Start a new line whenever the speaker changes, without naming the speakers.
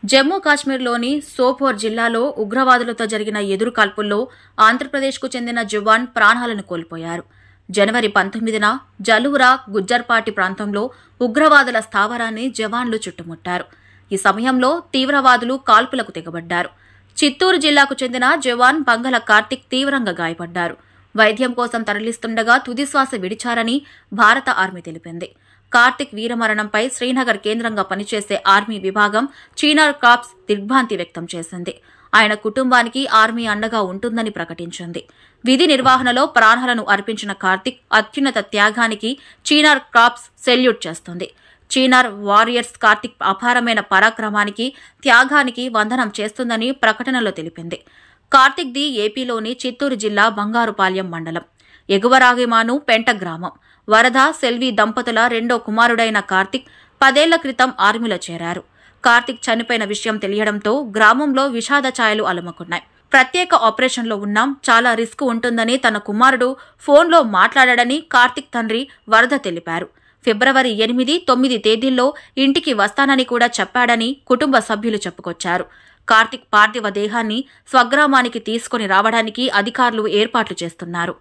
జమ్మూ కాశ్మీర్లోని సోపోర్ జిల్లాలో ఉగ్రవాదులతో జరిగిన ఎదురుకాల్పుల్లో ఆంధ్రప్రదేశ్కు చెందిన జవాన్ ప్రాణాలను కోల్పోయారు. జనవరి 19న జలూరా గుజ్జర్పాటి ప్రాంతంలో ఉగ్రవాదుల స్థావరాన్ని జవాన్లు చుట్టుముట్టారు. ఈ సమయంలో తీవ్రవాదులు కాల్పులకు తెగబడ్డారు. చిత్తూరు జిల్లాకు చెందిన జవాన్ బంగల కార్తిక్ తీవ్రంగా గాయపడ్డారు. వైద్యం కోసం తరలిస్తుండగా తుదిశ్వాస విడిచారని భారత ఆర్మీ తెలిపింది. కార్తిక్ వీరమరణంపై శ్రీనగర్ కేంద్రంగా పనిచేసే ఆర్మీ విభాగం చీనార్ కార్ప్స్ దిగ్భ్రాంతి వ్యక్తం చేసింది. ఆయన కుటుంబానికి ఆర్మీ అండగా ఉంటుందని ప్రకటించింది. విధి నిర్వహణలో ప్రాణాలను అర్పించిన కార్తిక్ అత్యున్నత త్యాగానికి చీనార్ కార్ప్స్ సెల్యూట్ చేస్తుంది. చీనార్ వారియర్స్ కార్తిక్ అపారమైన పరాక్రమానికి, త్యాగానికి వందనం చేస్తుందని ప్రకటనలో తెలిపింది. కార్తిక్ ది ఏపీలోని చిత్తూరు జిల్లా బంగారుపాలెం మండలం ఎగువరాగిమాను పెంట గ్రామం. వరద, సెల్వి దంపతుల రెండో కుమారుడైన కార్తిక్ 10 ఏళ్ల క్రితం ఆర్మీలో చేరారు. కార్తిక్ చనిపోయిన విషయం తెలియడంతో గ్రామంలో విషాద ఛాయలు అలుముకున్నాయి. ప్రత్యేక ఆపరేషన్లో ఉన్నాం, చాలా రిస్క్ ఉంటుందని తన కుమారుడు ఫోన్లో మాట్లాడాడని కార్తిక్ తండ్రి వరద తెలిపారు. ఫిబ్రవరి 8, 9 తేదీల్లో ఇంటికి వస్తానని కూడా చెప్పాడని కుటుంబ సభ్యులు చెప్పుకొచ్చారు. కార్తిక్ పార్థివ దేహాన్ని స్వగ్రామానికి తీసుకుని రావడానికి అధికారులు ఏర్పాట్లు చేస్తున్నారు.